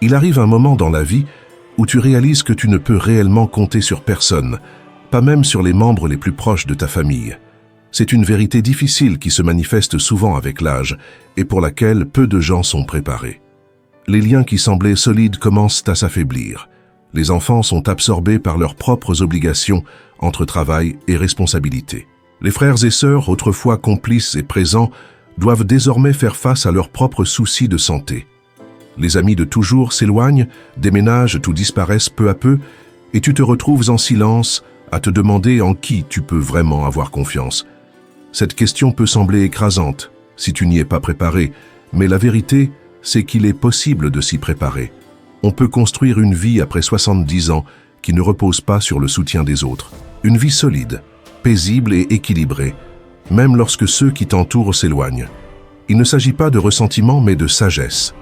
Il arrive un moment dans la vie où tu réalises que tu ne peux réellement compter sur personne, pas même sur les membres les plus proches de ta famille. C'est une vérité difficile qui se manifeste souvent avec l'âge et pour laquelle peu de gens sont préparés. Les liens qui semblaient solides commencent à s'affaiblir. Les enfants sont absorbés par leurs propres obligations entre travail et responsabilité. Les frères et sœurs, autrefois complices et présents, doivent désormais faire face à leurs propres soucis de santé. Les amis de toujours s'éloignent, déménagent ou disparaissent peu à peu, et tu te retrouves en silence à te demander en qui tu peux vraiment avoir confiance. Cette question peut sembler écrasante si tu n'y es pas préparé, mais la vérité, c'est qu'il est possible de s'y préparer. On peut construire une vie après 70 ans qui ne repose pas sur le soutien des autres. Une vie solide, paisible et équilibrée, même lorsque ceux qui t'entourent s'éloignent. Il ne s'agit pas de ressentiment mais de sagesse.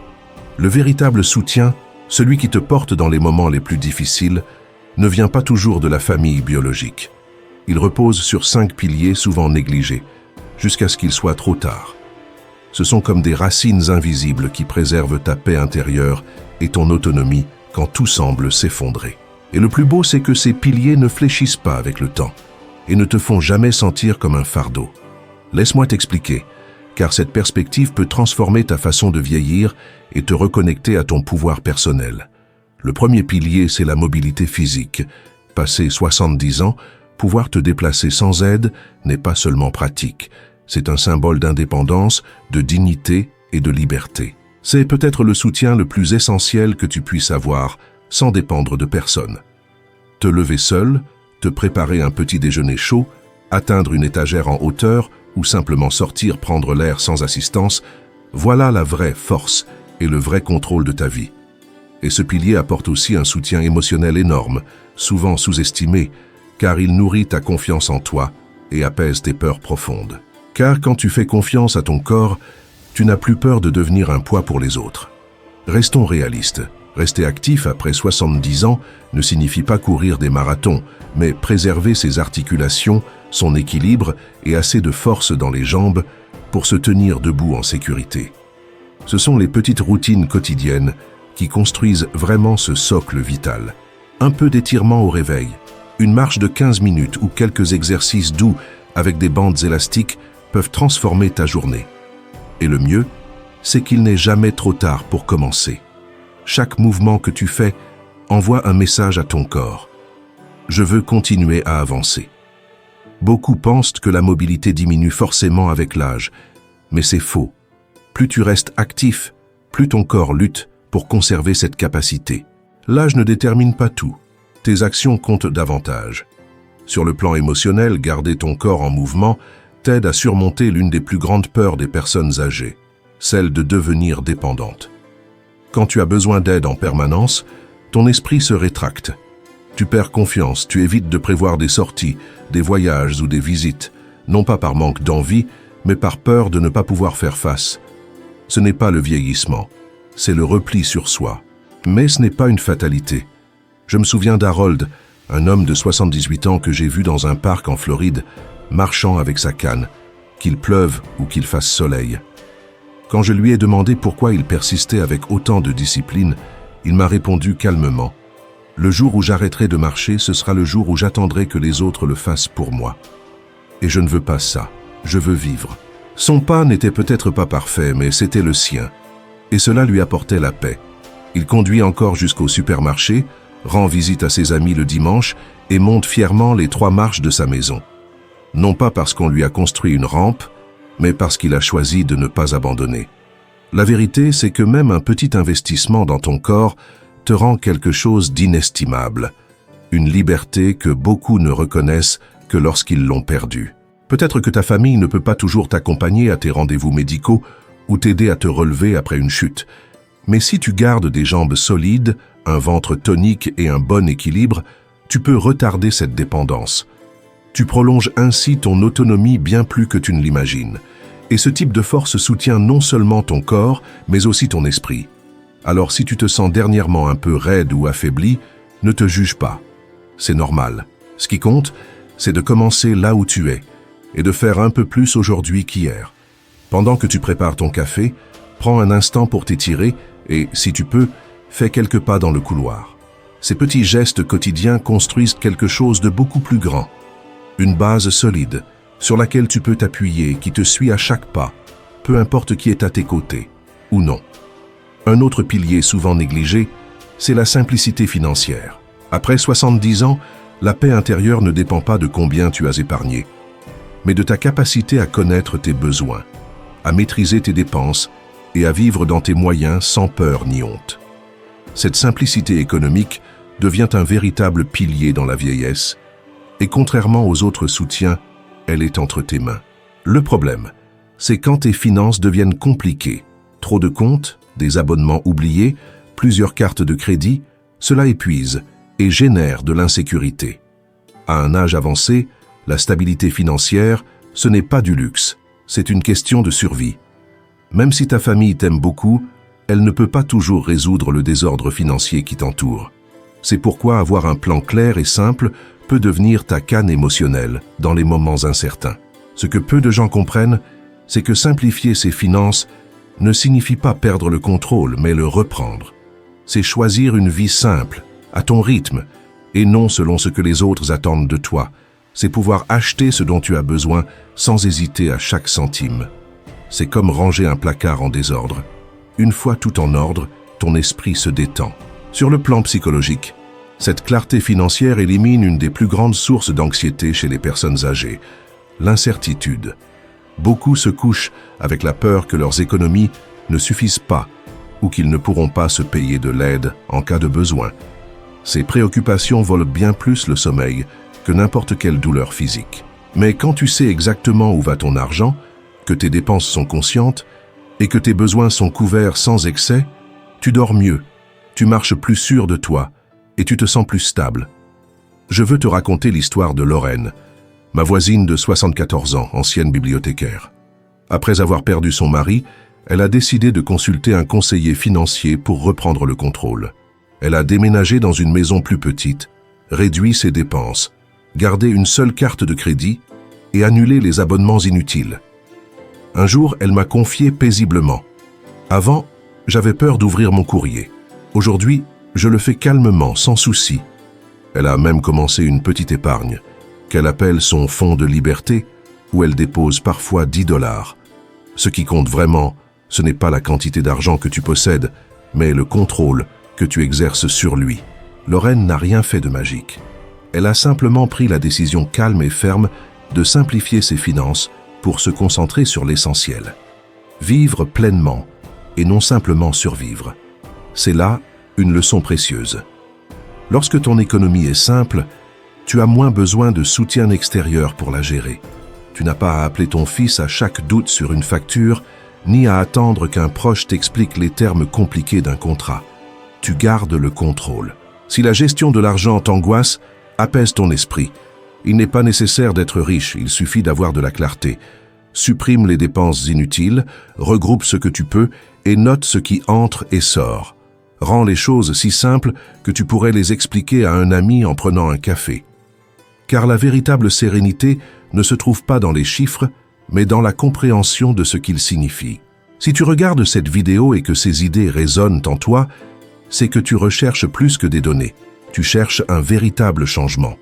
Le véritable soutien, celui qui te porte dans les moments les plus difficiles, ne vient pas toujours de la famille biologique. Il repose sur 5 piliers souvent négligés, jusqu'à ce qu'il soit trop tard. Ce sont comme des racines invisibles qui préservent ta paix intérieure et ton autonomie quand tout semble s'effondrer. Et le plus beau, c'est que ces piliers ne fléchissent pas avec le temps et ne te font jamais sentir comme un fardeau. Laisse-moi t'expliquer, car cette perspective peut transformer ta façon de vieillir et te reconnecter à ton pouvoir personnel. Le premier pilier, c'est la mobilité physique. Passé 70 ans, pouvoir te déplacer sans aide n'est pas seulement pratique. C'est un symbole d'indépendance, de dignité et de liberté. C'est peut-être le soutien le plus essentiel que tu puisses avoir, sans dépendre de personne. Te lever seul, te préparer un petit déjeuner chaud, atteindre une étagère en hauteur ou simplement sortir prendre l'air sans assistance, voilà la vraie force et le vrai contrôle de ta vie. Et ce pilier apporte aussi un soutien émotionnel énorme, souvent sous-estimé, car il nourrit ta confiance en toi et apaise tes peurs profondes. Car quand tu fais confiance à ton corps, tu n'as plus peur de devenir un poids pour les autres. Restons réalistes. Rester actif après 70 ans ne signifie pas courir des marathons, mais préserver ses articulations, son équilibre et assez de force dans les jambes pour se tenir debout en sécurité. Ce sont les petites routines quotidiennes qui construisent vraiment ce socle vital. Un peu d'étirement au réveil, une marche de 15 minutes ou quelques exercices doux avec des bandes élastiques peuvent transformer ta journée. Et le mieux, c'est qu'il n'est jamais trop tard pour commencer. Chaque mouvement que tu fais envoie un message à ton corps. Je veux continuer à avancer. Beaucoup pensent que la mobilité diminue forcément avec l'âge, mais c'est faux. Plus tu restes actif, plus ton corps lutte pour conserver cette capacité. L'âge ne détermine pas tout. Tes actions comptent davantage. Sur le plan émotionnel, garder ton corps en mouvement t'aide à surmonter l'une des plus grandes peurs des personnes âgées, celle de devenir dépendante. Quand tu as besoin d'aide en permanence, ton esprit se rétracte. Tu perds confiance, tu évites de prévoir des sorties, des voyages ou des visites, non pas par manque d'envie, mais par peur de ne pas pouvoir faire face. Ce n'est pas le vieillissement, c'est le repli sur soi. Mais ce n'est pas une fatalité. Je me souviens d'Harold, un homme de 78 ans que j'ai vu dans un parc en Floride, marchant avec sa canne, qu'il pleuve ou qu'il fasse soleil. Quand je lui ai demandé pourquoi il persistait avec autant de discipline, il m'a répondu calmement. Le jour où j'arrêterai de marcher, ce sera le jour où j'attendrai que les autres le fassent pour moi. Et je ne veux pas ça, je veux vivre. Son pas n'était peut-être pas parfait, mais c'était le sien. Et cela lui apportait la paix. Il conduit encore jusqu'au supermarché, rend visite à ses amis le dimanche et monte fièrement les 3 marches de sa maison. Non pas parce qu'on lui a construit une rampe, mais parce qu'il a choisi de ne pas abandonner. La vérité, c'est que même un petit investissement dans ton corps te rend quelque chose d'inestimable, une liberté que beaucoup ne reconnaissent que lorsqu'ils l'ont perdue. Peut-être que ta famille ne peut pas toujours t'accompagner à tes rendez-vous médicaux ou t'aider à te relever après une chute, mais si tu gardes des jambes solides, un ventre tonique et un bon équilibre, tu peux retarder cette dépendance. Tu prolonges ainsi ton autonomie bien plus que tu ne l'imagines. Et ce type de force soutient non seulement ton corps, mais aussi ton esprit. Alors si tu te sens dernièrement un peu raide ou affaibli, ne te juge pas. C'est normal. Ce qui compte, c'est de commencer là où tu es et de faire un peu plus aujourd'hui qu'hier. Pendant que tu prépares ton café, prends un instant pour t'étirer et, si tu peux, fais quelques pas dans le couloir. Ces petits gestes quotidiens construisent quelque chose de beaucoup plus grand. Une base solide, sur laquelle tu peux t'appuyer, qui te suit à chaque pas, peu importe qui est à tes côtés, ou non. Un autre pilier souvent négligé, c'est la simplicité financière. Après 70 ans, la paix intérieure ne dépend pas de combien tu as épargné, mais de ta capacité à connaître tes besoins, à maîtriser tes dépenses et à vivre dans tes moyens sans peur ni honte. Cette simplicité économique devient un véritable pilier dans la vieillesse, et contrairement aux autres soutiens, elle est entre tes mains. Le problème, c'est quand tes finances deviennent compliquées. Trop de comptes, des abonnements oubliés, plusieurs cartes de crédit, cela épuise et génère de l'insécurité. À un âge avancé, la stabilité financière, ce n'est pas du luxe, c'est une question de survie. Même si ta famille t'aime beaucoup, elle ne peut pas toujours résoudre le désordre financier qui t'entoure. C'est pourquoi avoir un plan clair et simple peut devenir ta canne émotionnelle dans les moments incertains. Ce que peu de gens comprennent, c'est que simplifier ses finances ne signifie pas perdre le contrôle, mais le reprendre. C'est choisir une vie simple, à ton rythme, et non selon ce que les autres attendent de toi. C'est pouvoir acheter ce dont tu as besoin sans hésiter à chaque centime. C'est comme ranger un placard en désordre. Une fois tout en ordre, ton esprit se détend. Sur le plan psychologique, cette clarté financière élimine une des plus grandes sources d'anxiété chez les personnes âgées, l'incertitude. Beaucoup se couchent avec la peur que leurs économies ne suffisent pas ou qu'ils ne pourront pas se payer de l'aide en cas de besoin. Ces préoccupations volent bien plus le sommeil que n'importe quelle douleur physique. Mais quand tu sais exactement où va ton argent, que tes dépenses sont conscientes et que tes besoins sont couverts sans excès, tu dors mieux, tu marches plus sûr de toi et tu te sens plus stable. Je veux te raconter l'histoire de Lorraine, ma voisine de 74 ans, ancienne bibliothécaire. Après avoir perdu son mari, elle a décidé de consulter un conseiller financier pour reprendre le contrôle. Elle a déménagé dans une maison plus petite, réduit ses dépenses, gardé une seule carte de crédit et annulé les abonnements inutiles. Un jour, elle m'a confié paisiblement. Avant, j'avais peur d'ouvrir mon courrier. Aujourd'hui, je le fais calmement, sans souci. Elle a même commencé une petite épargne, qu'elle appelle son fonds de liberté, où elle dépose parfois 10 $. Ce qui compte vraiment, ce n'est pas la quantité d'argent que tu possèdes, mais le contrôle que tu exerces sur lui. Lorraine n'a rien fait de magique. Elle a simplement pris la décision calme et ferme de simplifier ses finances pour se concentrer sur l'essentiel. Vivre pleinement et non simplement survivre. C'est là une leçon précieuse. Lorsque ton économie est simple, tu as moins besoin de soutien extérieur pour la gérer. Tu n'as pas à appeler ton fils à chaque doute sur une facture, ni à attendre qu'un proche t'explique les termes compliqués d'un contrat. Tu gardes le contrôle. Si la gestion de l'argent t'angoisse, apaise ton esprit. Il n'est pas nécessaire d'être riche, il suffit d'avoir de la clarté. Supprime les dépenses inutiles, regroupe ce que tu peux et note ce qui entre et sort. Rends les choses si simples que tu pourrais les expliquer à un ami en prenant un café. Car la véritable sérénité ne se trouve pas dans les chiffres, mais dans la compréhension de ce qu'ils signifient. Si tu regardes cette vidéo et que ces idées résonnent en toi, c'est que tu recherches plus que des données. Tu cherches un véritable changement.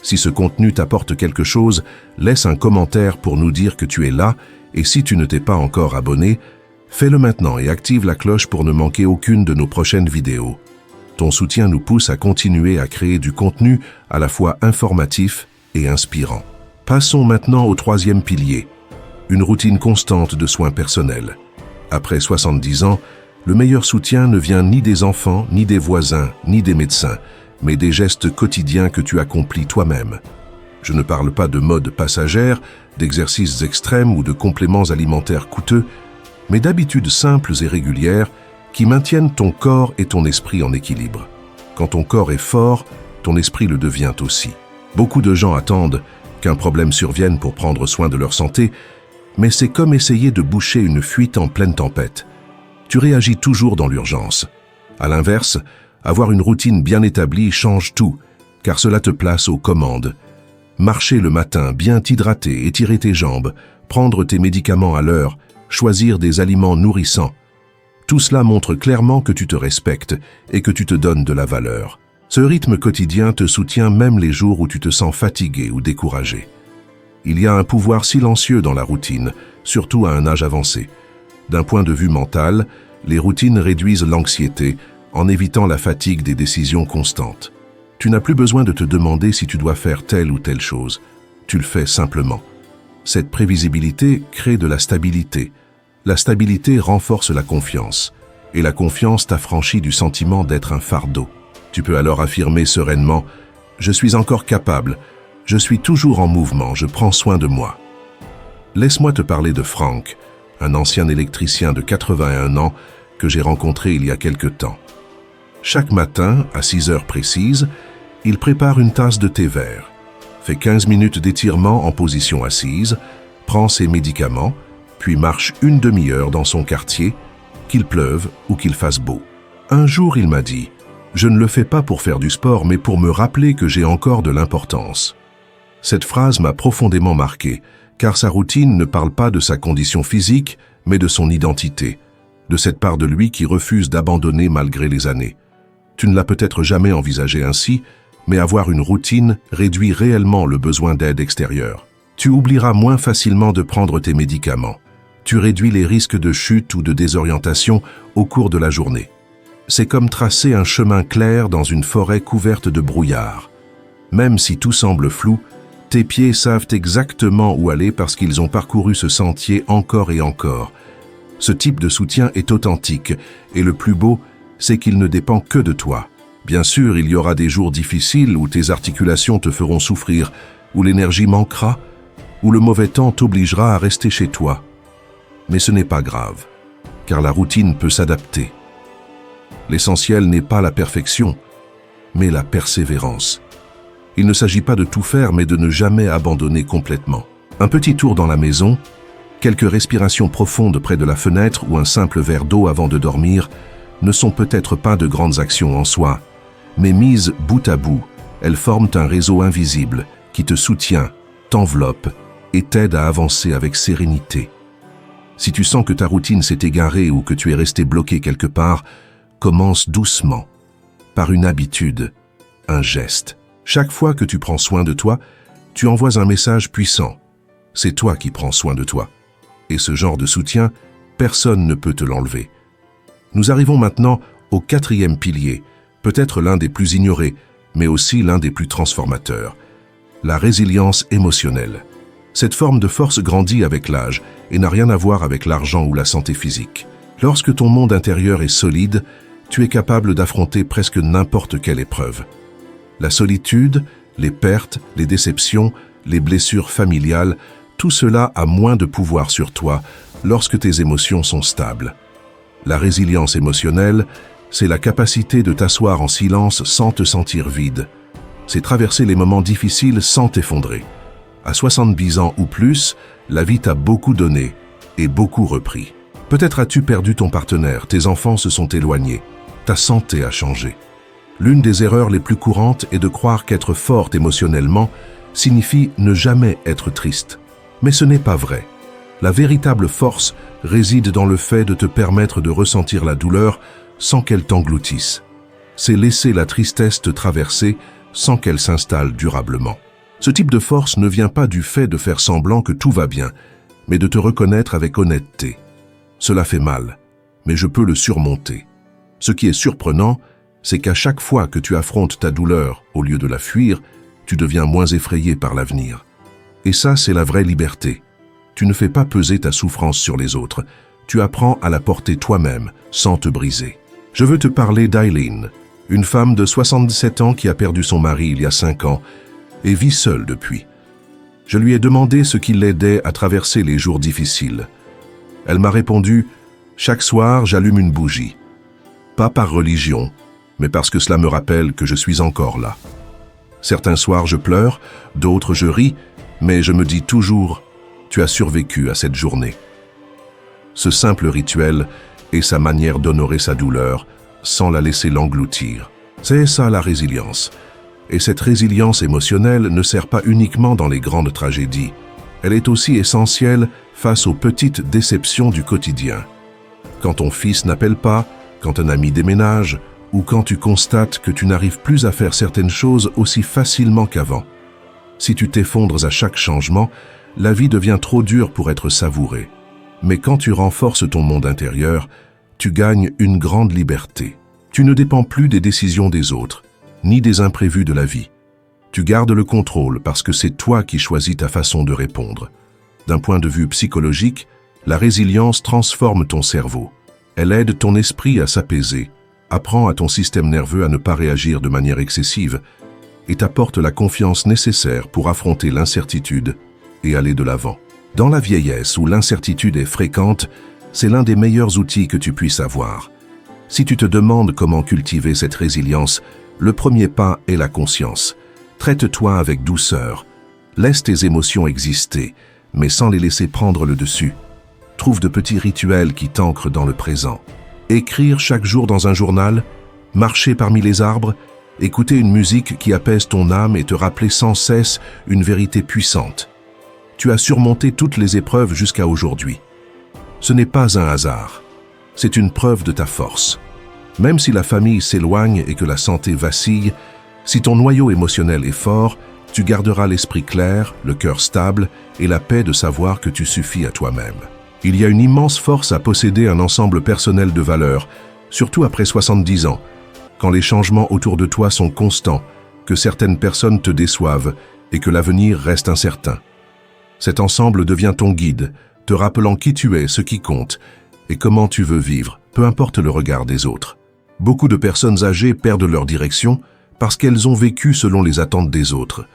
Si ce contenu t'apporte quelque chose, laisse un commentaire pour nous dire que tu es là, et si tu ne t'es pas encore abonné, fais-le maintenant et active la cloche pour ne manquer aucune de nos prochaines vidéos. Ton soutien nous pousse à continuer à créer du contenu à la fois informatif et inspirant. Passons maintenant au troisième pilier, une routine constante de soins personnels. Après 70 ans, le meilleur soutien ne vient ni des enfants, ni des voisins, ni des médecins, mais des gestes quotidiens que tu accomplis toi-même. Je ne parle pas de mode passagère, d'exercices extrêmes ou de compléments alimentaires coûteux, mais d'habitudes simples et régulières qui maintiennent ton corps et ton esprit en équilibre. Quand ton corps est fort, ton esprit le devient aussi. Beaucoup de gens attendent qu'un problème survienne pour prendre soin de leur santé, mais c'est comme essayer de boucher une fuite en pleine tempête. Tu réagis toujours dans l'urgence. À l'inverse, avoir une routine bien établie change tout, car cela te place aux commandes. Marcher le matin, bien t'hydrater, étirer tes jambes, prendre tes médicaments à l'heure, choisir des aliments nourrissants. Tout cela montre clairement que tu te respectes et que tu te donnes de la valeur. Ce rythme quotidien te soutient même les jours où tu te sens fatigué ou découragé. Il y a un pouvoir silencieux dans la routine, surtout à un âge avancé. D'un point de vue mental, les routines réduisent l'anxiété en évitant la fatigue des décisions constantes. Tu n'as plus besoin de te demander si tu dois faire telle ou telle chose. Tu le fais simplement. Cette prévisibilité crée de la stabilité. La stabilité renforce la confiance. Et la confiance t'affranchit du sentiment d'être un fardeau. Tu peux alors affirmer sereinement « Je suis encore capable, je suis toujours en mouvement, je prends soin de moi ». Laisse-moi te parler de Frank, un ancien électricien de 81 ans que j'ai rencontré il y a quelque temps. Chaque matin, à 6 heures précises, il prépare une tasse de thé vert, fait 15 minutes d'étirement en position assise, prend ses médicaments, puis marche une demi-heure dans son quartier, qu'il pleuve ou qu'il fasse beau. Un jour, il m'a dit « Je ne le fais pas pour faire du sport, mais pour me rappeler que j'ai encore de l'importance ». Cette phrase m'a profondément marqué, car sa routine ne parle pas de sa condition physique, mais de son identité, de cette part de lui qui refuse d'abandonner malgré les années. Tu ne l'as peut-être jamais envisagé ainsi, mais avoir une routine réduit réellement le besoin d'aide extérieure. Tu oublieras moins facilement de prendre tes médicaments. Tu réduis les risques de chute ou de désorientation au cours de la journée. C'est comme tracer un chemin clair dans une forêt couverte de brouillard. Même si tout semble flou, tes pieds savent exactement où aller parce qu'ils ont parcouru ce sentier encore et encore. Ce type de soutien est authentique et le plus beau, c'est qu'il ne dépend que de toi. Bien sûr, il y aura des jours difficiles où tes articulations te feront souffrir, où l'énergie manquera, où le mauvais temps t'obligera à rester chez toi. Mais ce n'est pas grave, car la routine peut s'adapter. L'essentiel n'est pas la perfection, mais la persévérance. Il ne s'agit pas de tout faire, mais de ne jamais abandonner complètement. Un petit tour dans la maison, quelques respirations profondes près de la fenêtre ou un simple verre d'eau avant de dormir ne sont peut-être pas de grandes actions en soi, mais mises bout à bout, elles forment un réseau invisible qui te soutient, t'enveloppe et t'aide à avancer avec sérénité. Si tu sens que ta routine s'est égarée ou que tu es resté bloqué quelque part, commence doucement, par une habitude, un geste. Chaque fois que tu prends soin de toi, tu envoies un message puissant. C'est toi qui prends soin de toi. Et ce genre de soutien, personne ne peut te l'enlever. Nous arrivons maintenant au 4e pilier, peut-être l'un des plus ignorés, mais aussi l'un des plus transformateurs. La résilience émotionnelle. Cette forme de force grandit avec l'âge et n'a rien à voir avec l'argent ou la santé physique. Lorsque ton monde intérieur est solide, tu es capable d'affronter presque n'importe quelle épreuve. La solitude, les pertes, les déceptions, les blessures familiales, tout cela a moins de pouvoir sur toi lorsque tes émotions sont stables. La résilience émotionnelle, c'est la capacité de t'asseoir en silence sans te sentir vide. C'est traverser les moments difficiles sans t'effondrer. À 70 ans ou plus, la vie t'a beaucoup donné et beaucoup repris. Peut-être as-tu perdu ton partenaire, tes enfants se sont éloignés, ta santé a changé. L'une des erreurs les plus courantes est de croire qu'être forte émotionnellement signifie ne jamais être triste. Mais ce n'est pas vrai. La véritable force réside dans le fait de te permettre de ressentir la douleur sans qu'elle t'engloutisse. C'est laisser la tristesse te traverser sans qu'elle s'installe durablement. Ce type de force ne vient pas du fait de faire semblant que tout va bien, mais de te reconnaître avec honnêteté. Cela fait mal, mais je peux le surmonter. Ce qui est surprenant, c'est qu'à chaque fois que tu affrontes ta douleur, au lieu de la fuir, tu deviens moins effrayé par l'avenir. Et ça, c'est la vraie liberté. Tu ne fais pas peser ta souffrance sur les autres. Tu apprends à la porter toi-même, sans te briser. Je veux te parler d'Eileen, une femme de 77 ans qui a perdu son mari il y a 5 ans et vit seule depuis. Je lui ai demandé ce qui l'aidait à traverser les jours difficiles. Elle m'a répondu « Chaque soir, j'allume une bougie. Pas par religion, mais parce que cela me rappelle que je suis encore là. Certains soirs, je pleure, d'autres, je ris, mais je me dis toujours « Tu as survécu à cette journée ». Ce simple rituel est sa manière d'honorer sa douleur sans la laisser l'engloutir. C'est ça la résilience. Et cette résilience émotionnelle ne sert pas uniquement dans les grandes tragédies. Elle est aussi essentielle face aux petites déceptions du quotidien. Quand ton fils n'appelle pas, quand un ami déménage, ou quand tu constates que tu n'arrives plus à faire certaines choses aussi facilement qu'avant. Si tu t'effondres à chaque changement, la vie devient trop dure pour être savourée. Mais quand tu renforces ton monde intérieur, tu gagnes une grande liberté. Tu ne dépends plus des décisions des autres, ni des imprévus de la vie. Tu gardes le contrôle parce que c'est toi qui choisis ta façon de répondre. D'un point de vue psychologique, la résilience transforme ton cerveau. Elle aide ton esprit à s'apaiser, apprend à ton système nerveux à ne pas réagir de manière excessive et t'apporte la confiance nécessaire pour affronter l'incertitude et aller de l'avant. Dans la vieillesse où l'incertitude est fréquente, c'est l'un des meilleurs outils que tu puisses avoir. Si tu te demandes comment cultiver cette résilience, le premier pas est la conscience. Traite-toi avec douceur. Laisse tes émotions exister, mais sans les laisser prendre le dessus. Trouve de petits rituels qui t'ancrent dans le présent. Écrire chaque jour dans un journal, marcher parmi les arbres, écouter une musique qui apaise ton âme et te rappeler sans cesse une vérité puissante. Tu as surmonté toutes les épreuves jusqu'à aujourd'hui. Ce n'est pas un hasard. C'est une preuve de ta force. Même si la famille s'éloigne et que la santé vacille, si ton noyau émotionnel est fort, tu garderas l'esprit clair, le cœur stable et la paix de savoir que tu suffis à toi-même. Il y a une immense force à posséder un ensemble personnel de valeurs, surtout après 70 ans, quand les changements autour de toi sont constants, que certaines personnes te déçoivent et que l'avenir reste incertain. Cet ensemble devient ton guide, te rappelant qui tu es, ce qui compte, et comment tu veux vivre, peu importe le regard des autres. Beaucoup de personnes âgées perdent leur direction parce qu'elles ont vécu selon les attentes des autres.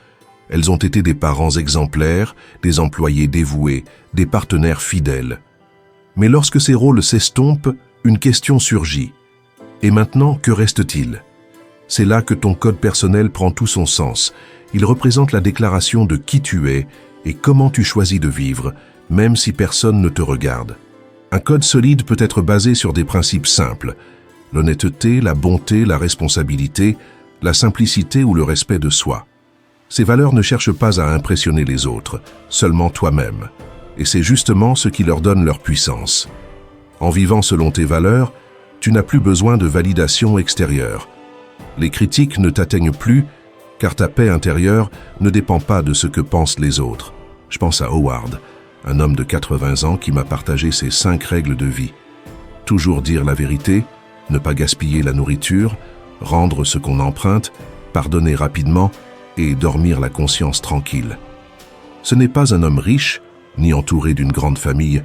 Elles ont été des parents exemplaires, des employés dévoués, des partenaires fidèles. Mais lorsque ces rôles s'estompent, une question surgit. Et maintenant, que reste-t-il? C'est là que ton code personnel prend tout son sens. Il représente la déclaration de qui tu es et comment tu choisis de vivre, même si personne ne te regarde. Un code solide peut être basé sur des principes simples: l'honnêteté, la bonté, la responsabilité, la simplicité ou le respect de soi. Ces valeurs ne cherchent pas à impressionner les autres, seulement toi-même. Et c'est justement ce qui leur donne leur puissance. En vivant selon tes valeurs, tu n'as plus besoin de validation extérieure. Les critiques ne t'atteignent plus, car ta paix intérieure ne dépend pas de ce que pensent les autres. Je pense à Howard, un homme de 80 ans qui m'a partagé ses 5 règles de vie. Toujours dire la vérité, ne pas gaspiller la nourriture, rendre ce qu'on emprunte, pardonner rapidement et dormir la conscience tranquille. Ce n'est pas un homme riche, ni entouré d'une grande famille,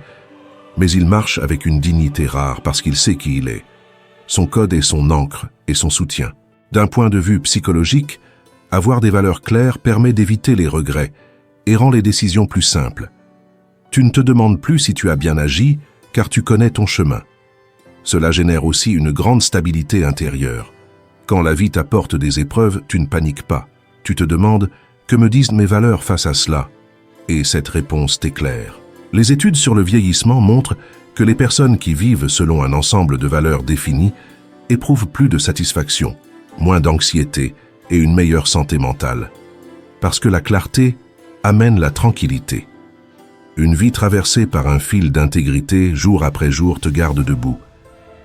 mais il marche avec une dignité rare parce qu'il sait qui il est. Son code est son ancre et son soutien. D'un point de vue psychologique, avoir des valeurs claires permet d'éviter les regrets et rend les décisions plus simples. Tu ne te demandes plus si tu as bien agi, car tu connais ton chemin. Cela génère aussi une grande stabilité intérieure. Quand la vie t'apporte des épreuves, tu ne paniques pas. Tu te demandes « Que me disent mes valeurs face à cela ?» Et cette réponse t'éclaire. Les études sur le vieillissement montrent que les personnes qui vivent selon un ensemble de valeurs définies éprouvent plus de satisfaction, moins d'anxiété et une meilleure santé mentale. Parce que la clarté amène la tranquillité. Une vie traversée par un fil d'intégrité jour après jour te garde debout.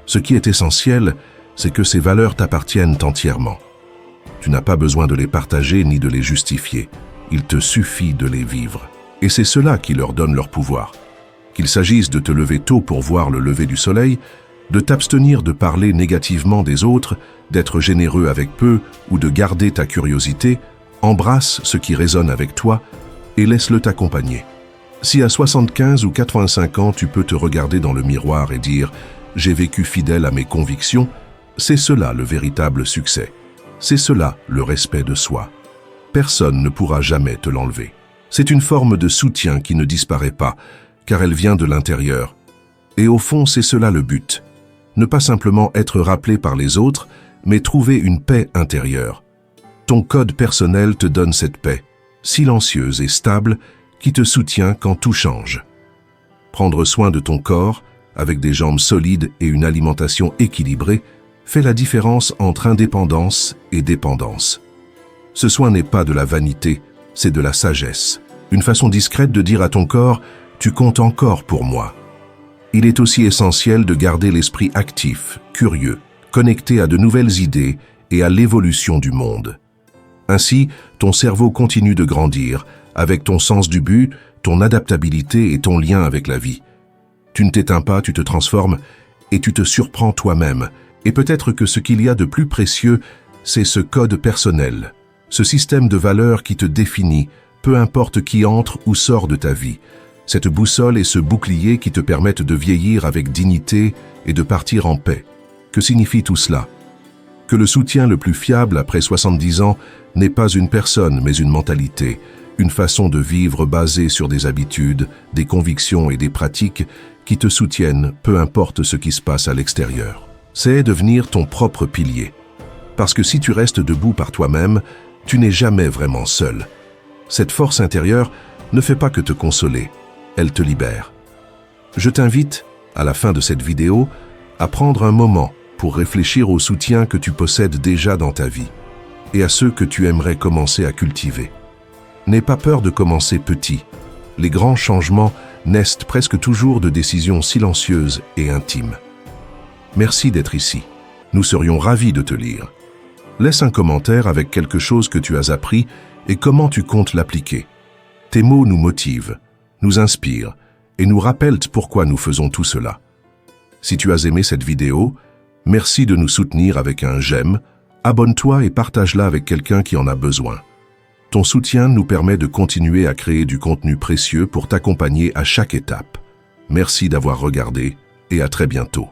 Ce qui est essentiel, c'est que ces valeurs t'appartiennent entièrement. Tu n'as pas besoin de les partager ni de les justifier. Il te suffit de les vivre. Et c'est cela qui leur donne leur pouvoir. Qu'il s'agisse de te lever tôt pour voir le lever du soleil, de t'abstenir de parler négativement des autres, d'être généreux avec peu ou de garder ta curiosité, embrasse ce qui résonne avec toi et laisse-le t'accompagner. Si à 75 ou 85 ans tu peux te regarder dans le miroir et dire « J'ai vécu fidèle à mes convictions », c'est cela le véritable succès. C'est cela le respect de soi. Personne ne pourra jamais te l'enlever. C'est une forme de soutien qui ne disparaît pas, car elle vient de l'intérieur. Et au fond, c'est cela le but. Ne pas simplement être rappelé par les autres, mais trouver une paix intérieure. Ton code personnel te donne cette paix, silencieuse et stable, qui te soutient quand tout change. Prendre soin de ton corps, avec des jambes solides et une alimentation équilibrée, fait la différence entre indépendance et dépendance. Ce soin n'est pas de la vanité, c'est de la sagesse. Une façon discrète de dire à ton corps « Tu comptes encore pour moi ». Il est aussi essentiel de garder l'esprit actif, curieux, connecté à de nouvelles idées et à l'évolution du monde. Ainsi, ton cerveau continue de grandir, avec ton sens du but, ton adaptabilité et ton lien avec la vie. Tu ne t'éteins pas, tu te transformes et tu te surprends toi-même. Et peut-être que ce qu'il y a de plus précieux, c'est ce code personnel, ce système de valeurs qui te définit, peu importe qui entre ou sort de ta vie. Cette boussole et ce bouclier qui te permettent de vieillir avec dignité et de partir en paix. Que signifie tout cela? Que le soutien le plus fiable après 70 ans n'est pas une personne, mais une mentalité, une façon de vivre basée sur des habitudes, des convictions et des pratiques qui te soutiennent, peu importe ce qui se passe à l'extérieur. C'est devenir ton propre pilier. Parce que si tu restes debout par toi-même, tu n'es jamais vraiment seul. Cette force intérieure ne fait pas que te consoler, elle te libère. Je t'invite, à la fin de cette vidéo, à prendre un moment pour réfléchir au soutien que tu possèdes déjà dans ta vie et à ceux que tu aimerais commencer à cultiver. N'aie pas peur de commencer petit. Les grands changements naissent presque toujours de décisions silencieuses et intimes. Merci d'être ici. Nous serions ravis de te lire. Laisse un commentaire avec quelque chose que tu as appris et comment tu comptes l'appliquer. Tes mots nous motivent, nous inspirent et nous rappellent pourquoi nous faisons tout cela. Si tu as aimé cette vidéo, merci de nous soutenir avec un j'aime, abonne-toi et partage-la avec quelqu'un qui en a besoin. Ton soutien nous permet de continuer à créer du contenu précieux pour t'accompagner à chaque étape. Merci d'avoir regardé et à très bientôt.